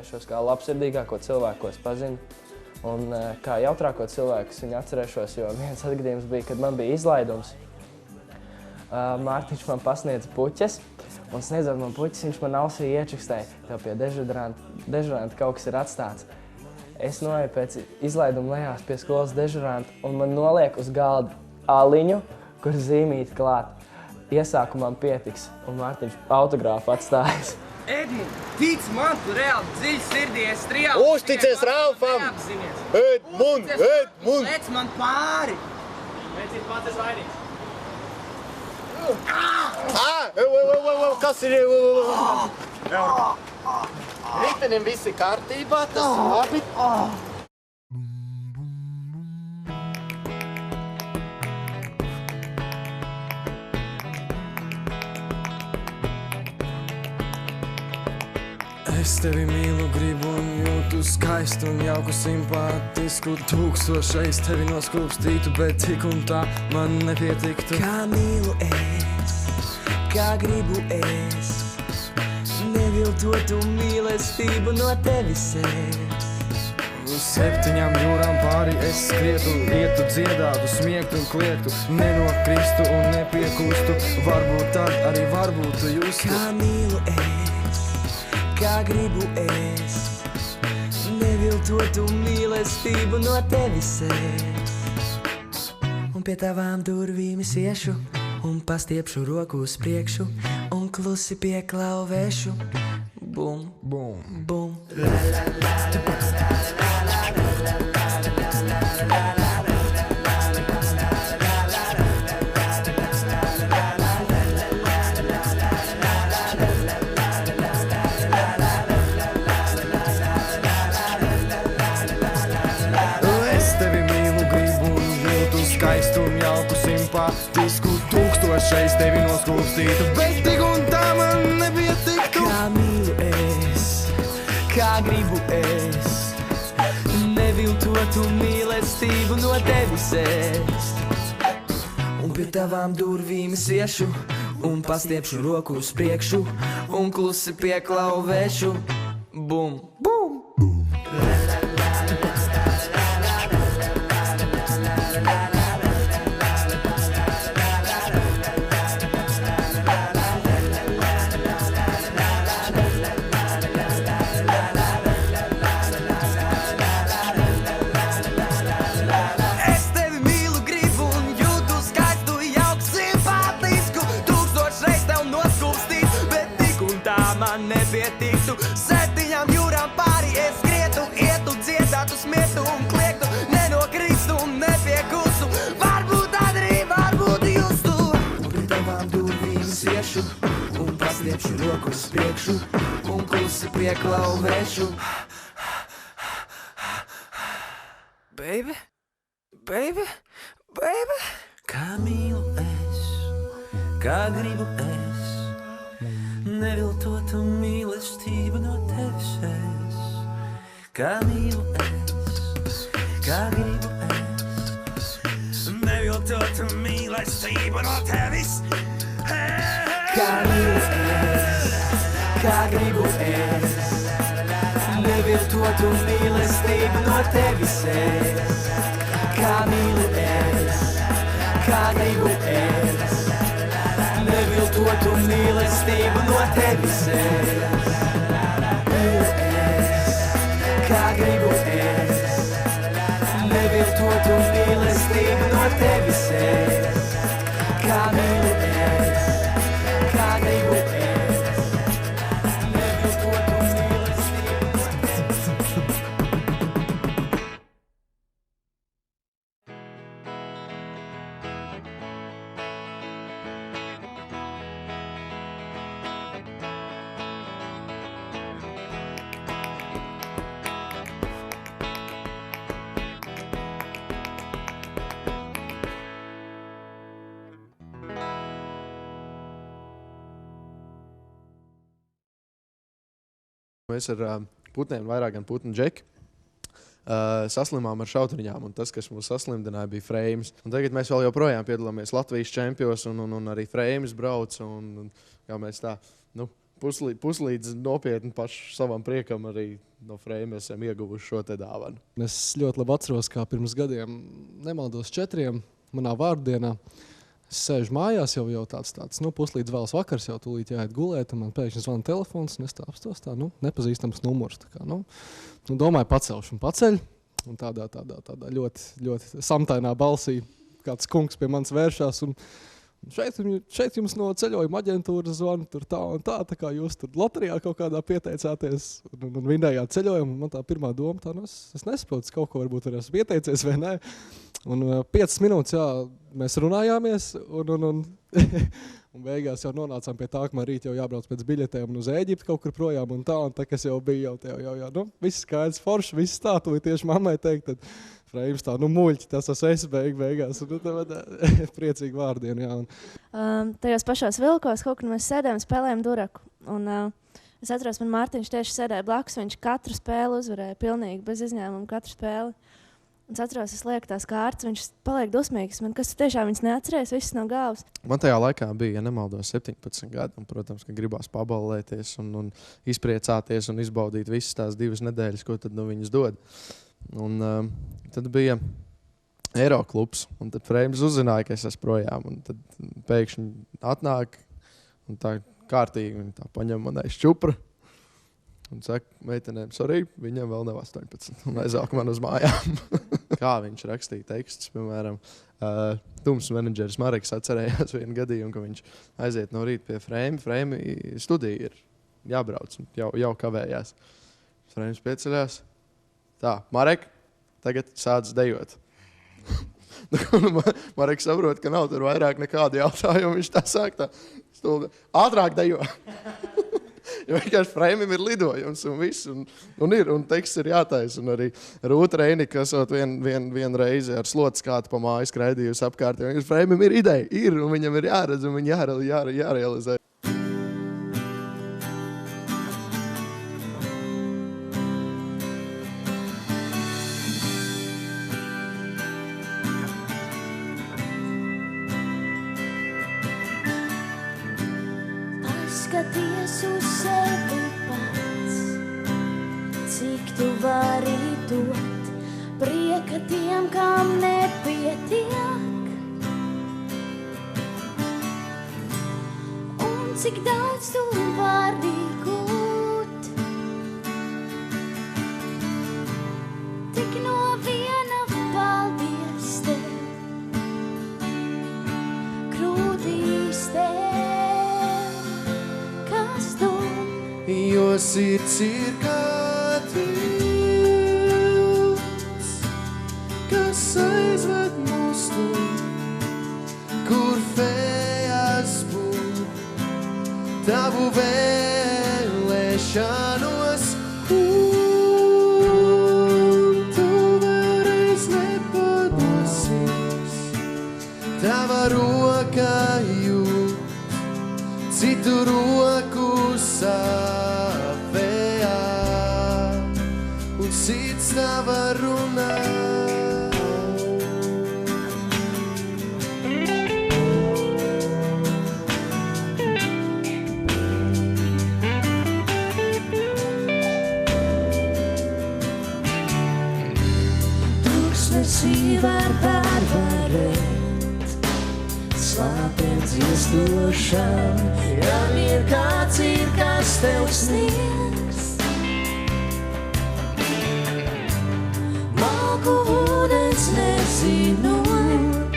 atcerēšos kā labsirdīgāko cilvēku, ko es pazinu. Un kā jautrāko cilvēku es viņu atcerēšos, jo viens atgadījums bija, kad man bija izlaidums. Mārtiņš man pasniedza puķes, un sniedzot man puķes, viņš man ausī iečikstēja, tev pie dežuranta kaut kas ir atstāts. Es noeju pēc izlaiduma lejās pie skolas dežuranta, un man noliek uz galda aliņu, kur zīmīti klāt. Iesākumam pietiks, un Mārtiņš autogrāfu atstājas. Edmund, tic man, tu reāli dziļi sirdī esi reāli. Uzticies Ralfam! Edmund! Lec man pāri! Mēcīt pats esi vainīgs. Kas ir? Ritenim viss ir kārtībā, tas ir labi. Es tevi mīlu, gribu un jūtu skaistu un jauku simpātisku. Tūkstošreiz tevi noskūpstītu, bet tik un tā man nepietiktu. Kā mīlu es, kā gribu es, neviltotu mīlestību no tevis es. Uz 7 jūrām pāri es skrietu, ietu, dziedātu, smiegtu un kliegtu, nenokristu un nepiekūstu. Varbūt tad arī varbūt tu justu. Kā mīlu es, kā gribu es, neviltotu mīlestību no tevis es. Un pie tavām durvīm es iešu, un pastiepšu roku uz priekšu, un klusi pieklauvēšu. Bum, Bum. bum. Skaistu un jauku simpātisku, tūkstošreiz tevi noskūpstītu, bet tik un tā man nepietiktu. Kā mīlu es, kā gribu es, neviltotu mīlestību no tevis es. Un pie tavām durvīm es iešu, un pastiepšu roku uz priekšu, un klusi pieklauvēšu. Bum, bum. Nepietiktu 7 jūrām pāri es skrietu, ietu, dziedātu, smietu un kliegtu, nenokristu un nepiekustu. Varbūt arī, varbūt justu. Un pie tavām durvīm es iešu, un pastiepšu roku uz priekšu, un klusi pieklauvēšu. Baby, baby, baby. Kā mīlu es, kā gribu es, neviltotu mīlestību no tevis es. Kā mīlu es, kā gribu es, neviltotu mīlestību no tevis. Kā mīlu es, kā gribu es, neviltotu mīlestību no tevis es. Kā mīlu es, kā gribu es, neviltotu mīlestību no tevis es. Mīlu es, kā gribu es, neviltotu mīlestību no tevis es. Kā mīlu es, kā gribu es, neviltotu mīlestību no tevis es. Mēs ar putniem, vairāk gan putnu džeki, saslimām ar šautriņām, un tas, kas mūs saslimdināja, bija Freims. Un tagad mēs vēl joprojām piedalāmies Latvijas čempionos, un arī Freims brauc, un kā mēs tā, puslīdz nopietni paši savam priekam arī no Freima esam ieguvuši šo te dāvanu. Es ļoti labi atceros, kā pirms gadiem, nemaldos 4, manā vārdienā. Es sēžu mājās, jau tāds puslīdz vēlas vakars, jau tūlīt jāiet gulēt, un man pēkšņi zvana telefons, un es tā apstos nepazīstams numurs. Domāju, pacelšu un paceļ, un tādā ļoti, ļoti samtainā balsī kāds kungs pie manis vēršās, un šeit jums no ceļojuma aģentūras zvana tur tā un tā kā jūs tur loterijā kaut kādā pieteicāties un vinējāt ceļojumu, un man tā pirmā doma es nesaprotu, kaut ko varbūt varēs pieteicies vai nē. Un 5 minūtes, mēs runājāmies, un beigās jau nonācām pie tā, ka man rīt jau jābrauc pēc biļetēm un uz Ēģipti kaut kur projām un tā kas jau bija viss skaidrs forši, viss tā, tu tieši mammai teikt, tad Freims tā, muļķi, tas es beigās, un priecīgi vārdienu, jā. Tajos pašos vilkos kaut kur mēs sēdējām, spēlējām duraku, un es atceros, man Mārtiņš tieši sēdēja blakus, viņš katru spēli uzvarēja, pilnīgi bez izņēmuma katru spēli. Un es atceros, es lieku tās kārtas, viņš paliek dusmīgs. Man kas tiešām viņas neatcerēs, viss no galvas. Man tajā laikā bija, ja nemaldos, 17 gadi. Un, protams, ka gribās paballēties un izpriecāties un izbaudīt visas tās 2 nedēļas, ko tad viņas dod. Un tad bija Eiroklubs. Un tad Freims uzzināja, ka es esmu projām. Un tad pēkšņi atnāk un tā kārtīgi viņi tā paņem manai šķupru. Un saka, meitenēm, sorry, viņam vēl nav 18. Un aizāk man uz mājām. Kā viņš rakstīja tekstus, piemēram, Tums menedžeris Mareks atcerējās vienu gadījumu, ka viņš aiziet no rīta pie Freima. Freima studija ir jābrauc, jau kavējās. Freims pieceļās. Tā, Marek, tagad sāc dejot. Marek saprot, ka nav tur vairāk nekādu jautājumu. Viņš tā sāk tā stulbi. Ātrāk dejo! Jo vienkārši Freimim ir lidojums un viss, un teksts ir jātais. Un arī Rūta Reinika, esot vien reizi ar slotas kātu pa māju skraidījusi apkārt. Freimim ir ideja, un viņam ir jāredz, un viņa jārealizē. Paskaties uz sevi pats, cik tu vari dot prieka tiem, kam nepietiek. Un cik daudz tu vari gūt, tik no viena paldies tev krūtīs tev. Jo sirds ir kā tilts, kas aizved mūs tur, kur fējas būt, tavu vēlēšanos, un tu vēlreiz nepadosies, tava roka jūt, citu roku savējā, un cits tava runā. Tūkstnesī var pārvarēt, slāpēm dziestošām, ja ir kāds ir, kas tev sniegs. Malku ūdens nezinot,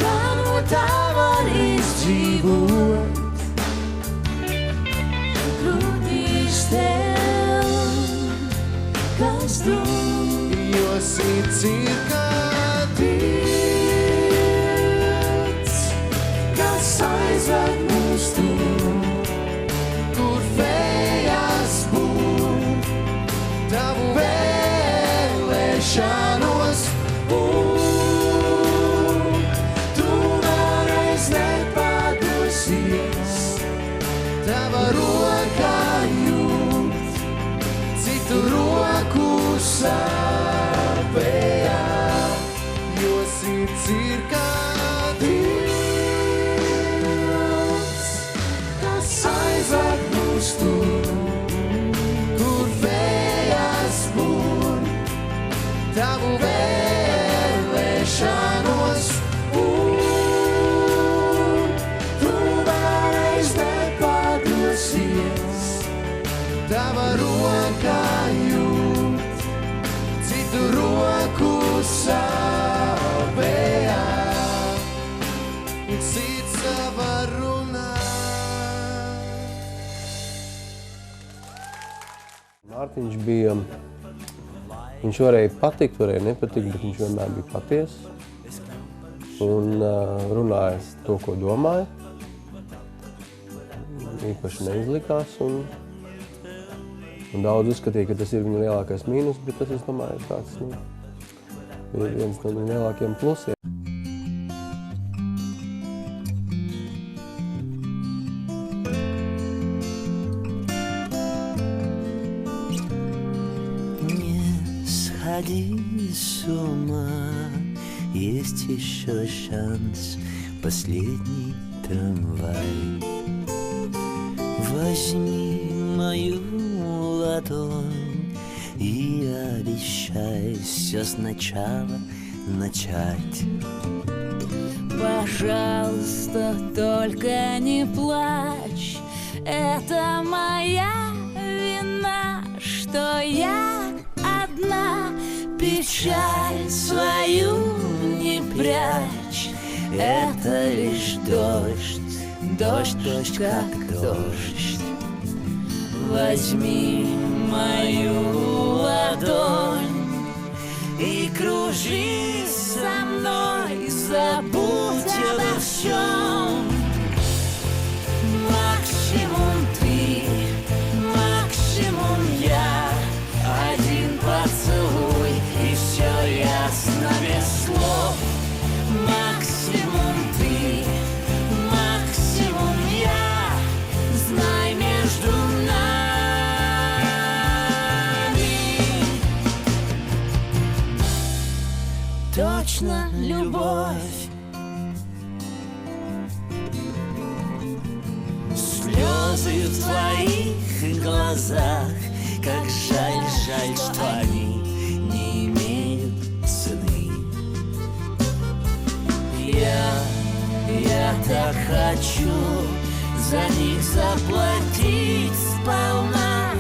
kā no tā var izdzīvot. Krūtīs tev, kas dod, jo sirds ir kā aizved mūs tur, kur fējas būt, tavu vēlēšanos, un tu vēlreiz nepadosies, tava roka jūt, citu roku savējā, tavu vēlēšanos, un tu vairs nepadosies. Tava roka jūt, citu roku sāpējā, un cits savā runā. Mārtiņš bija, viņš varēja patikt, varēja nepatikt, bet viņš vienmēr bija patiess un runāja to, ko domāja. Īpaši neizlikās un daudz uzskatīja, ka tas ir viņa lielākais mīnus, bet tas, es domāju, tāds bija viens no viņa lielākajiem plusiem. Сходи с ума, есть еще шанс, последний трамвай. Возьми мою ладонь и обещай все сначала начать. Пожалуйста, только не плачь, это моя вина, что я одна. Печаль свою не прячь, это лишь дождь, дождь, дождь, как дождь. Возьми мою ладонь и кружись со мной, забудь обо всем. Максимум ты, максимум я, один поцелуй и все ясно без слов. Максимум ты, максимум я, знай между нами точно любовь. Слезы в твоих глазах, как жаль, жаль, что они не имеют цены. Я так хочу за них заплатить сполна.